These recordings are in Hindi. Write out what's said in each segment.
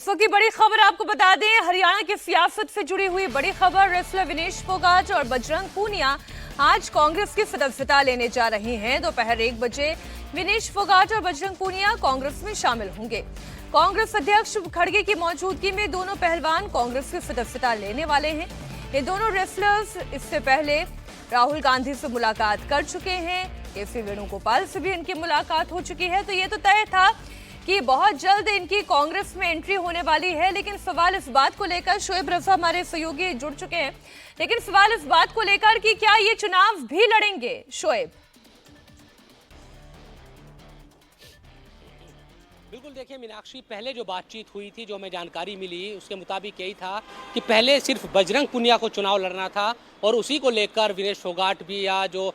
इस वक्त की बड़ी खबर आपको बता दें, हरियाणा की सियासत से जुड़ी हुई बड़ी खबर। रेसलर विनेश फोगाट और बजरंग पूनिया आज कांग्रेस की सदस्यता लेने जा रही हैं। दोपहर 1 बजे विनेश फोगाट और बजरंग पूनिया कांग्रेस में शामिल होंगे। कांग्रेस अध्यक्ष खड़गे की मौजूदगी में दोनों पहलवान कांग्रेस की सदस्यता लेने वाले हैं। ये दोनों रेसलर्स इससे पहले राहुल गांधी से मुलाकात कर चुके हैं। केसी वेणुगोपाल से भी इनकी मुलाकात हो चुकी है। तो ये तो तय था कि बहुत जल्द इनकी कांग्रेस में एंट्री होने वाली है, लेकिन सवाल इस बात को लेकर, शोएब रजा हमारे सहयोगी जुड़ चुके हैं, लेकिन सवाल इस बात को लेकर कि क्या ये चुनाव भी लड़ेंगे शोएब? बिल्कुल, देखिए मीनाक्षी, पहले जो बातचीत हुई थी, जो हमें जानकारी मिली, उसके मुताबिक यही था कि पहले सिर्फ बजरंग पूनिया को चुनाव लड़ना था और उसी को लेकर विनेश फोगाट भी या जो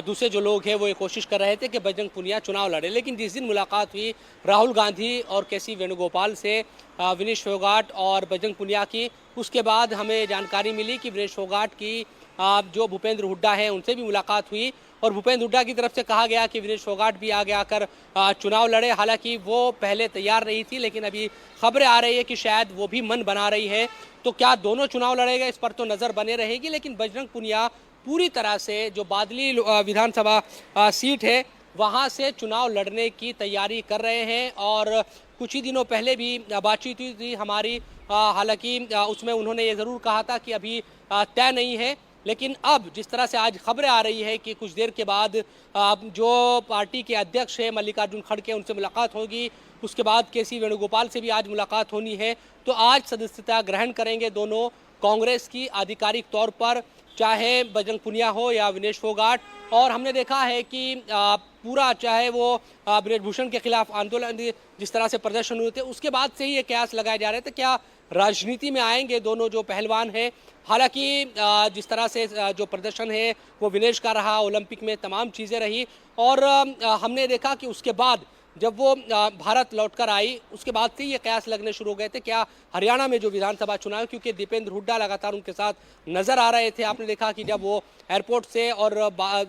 दूसरे जो लोग हैं वो ये कोशिश कर रहे थे कि बजरंग पूनिया चुनाव लड़े। लेकिन जिस दिन मुलाकात हुई राहुल गांधी और केसी वेणुगोपाल से विनेश फोगाट और बजरंग पूनिया की, उसके बाद हमें जानकारी मिली कि विनेश फोगाट की जो भूपेंद्र हुड्डा है उनसे भी मुलाकात हुई और भूपेंद्र हुड्डा की तरफ से कहा गया कि विनेश फोगाट भी आगे आकर चुनाव लड़े। हालांकि वो पहले तैयार नहीं थी, लेकिन अभी खबरें आ रही है कि शायद वो भी मन बना रही है। तो क्या दोनों चुनाव लड़ेगा, इस पर तो नज़र बने रहेगी। लेकिन बजरंग पूनिया पूरी तरह से जो बादली विधानसभा सीट है वहाँ से चुनाव लड़ने की तैयारी कर रहे हैं और कुछ ही दिनों पहले भी बातचीत हुई थी हमारी। हालांकि उसमें उन्होंने ये ज़रूर कहा था कि अभी तय नहीं है, लेकिन अब जिस तरह से आज खबरें आ रही है कि कुछ देर के बाद जो पार्टी के अध्यक्ष है मल्लिकार्जुन खड़गे, उनसे मुलाकात होगी। उसके बाद केसी वेणुगोपाल से भी आज मुलाकात होनी है। तो आज सदस्यता ग्रहण करेंगे दोनों कांग्रेस की आधिकारिक तौर पर, चाहे बजरंग पूनिया हो या विनेश फोगाट। और हमने देखा है कि पूरा, चाहे वो ब्रजभूषण के खिलाफ आंदोलन जिस तरह से प्रदर्शन हुए थे, उसके बाद से ही ये कयास लगाए जा रहे थे क्या राजनीति में आएंगे दोनों जो पहलवान हैं। हालांकि जिस तरह से जो प्रदर्शन है वो विनेश का रहा, ओलंपिक में तमाम चीज़ें रही और हमने देखा कि उसके बाद जब वो भारत लौटकर आई, उसके बाद से ये कयास लगने शुरू हो गए थे क्या हरियाणा में जो विधानसभा चुनाव, क्योंकि दीपेंद्र हुड्डा लगातार उनके साथ नज़र आ रहे थे। आपने देखा कि जब वो एयरपोर्ट से और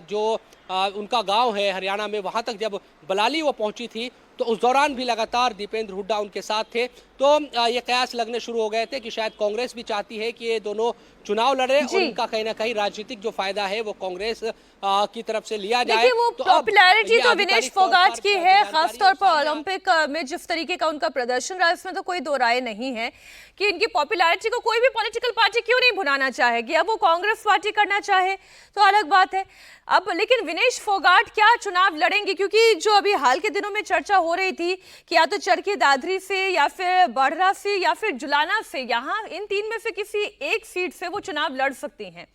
जो उनका गांव है हरियाणा में, वहां तक जब बलाली वो पहुंची थी, तो उस दौरान भी लगातार दीपेंद्र हुड्डा उनके साथ थे। तो ये कयास लगने शुरू हो गए थे कि शायद कांग्रेस भी चाहती है कि ये दोनों चुनाव लड़े और इनका कहीं ना कहीं राजनीतिक जो फायदा है वो कांग्रेस की तरफ से लिया जाए। वो तो पॉपुलैरिटी तो विनेश फोगाट की है, खासतौर पर ओलंपिक में जिस तरीके का उनका प्रदर्शन रहा, इसमें तो कोई दो राय नहीं है कि इनकी पॉपुलैरिटी को कोई भी पॉलिटिकल पार्टी क्यों नहीं भुनाना चाहेगी। अब वो कांग्रेस पार्टी करना चाहे तो अलग बात है। अब लेकिन विनेश फोगाट क्या चुनाव लड़ेंगे? क्योंकि जो अभी हाल के दिनों में चर्चा हो रही थी कि या तो चरखी दादरी से या फिर बड़रा से या फिर जुलाना से, यहाँ इन तीन में से किसी एक सीट से वो चुनाव लड़ सकती हैं।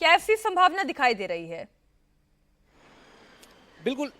क्या ऐसी संभावना दिखाई दे रही है? बिल्कुल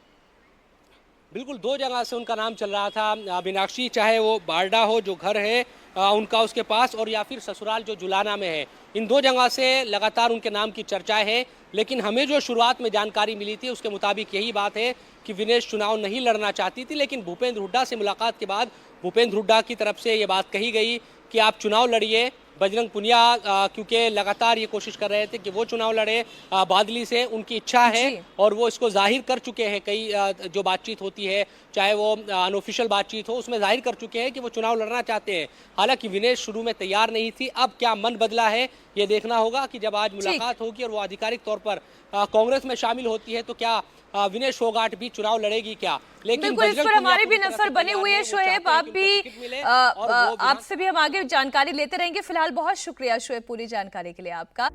बिल्कुल, दो जगह से उनका नाम चल रहा था मीनाक्षी, चाहे वो बारडा हो जो घर है उनका उसके पास, और या फिर ससुराल जो जुलाना में है। इन दो जगह से लगातार उनके नाम की चर्चाएं हैं। लेकिन हमें जो शुरुआत में जानकारी मिली थी उसके मुताबिक यही बात है कि विनेश चुनाव नहीं लड़ना चाहती थी। लेकिन भूपेंद्र हुड्डा से मुलाकात के बाद भूपेंद्र हुड्डा की तरफ से ये बात कही गई कि आप चुनाव लड़िए। बजरंग पूनिया क्योंकि लगातार ये कोशिश कर रहे थे कि वो चुनाव लड़े बादली से, उनकी इच्छा है और वो इसको जाहिर कर चुके हैं। कई जो बातचीत होती है, चाहे वो अनऑफिशियल बातचीत हो, उसमें जाहिर कर चुके हैं कि वो चुनाव लड़ना चाहते हैं। हालांकि विनेश शुरू में तैयार नहीं थी। अब क्या मन बदला है ये देखना होगा कि जब आज मुलाकात होगी और वो आधिकारिक तौर पर कांग्रेस में शामिल होती है तो क्या विनेश फोगाट भी चुनाव लड़ेगी क्या। लेकिन बिल्कुल, इस पर हमारी भी नजर बनी हुई है शोएब। आप भी आपसे भी हम आगे जानकारी लेते रहेंगे। फिलहाल बहुत शुक्रिया शोएब पूरी जानकारी के लिए आपका।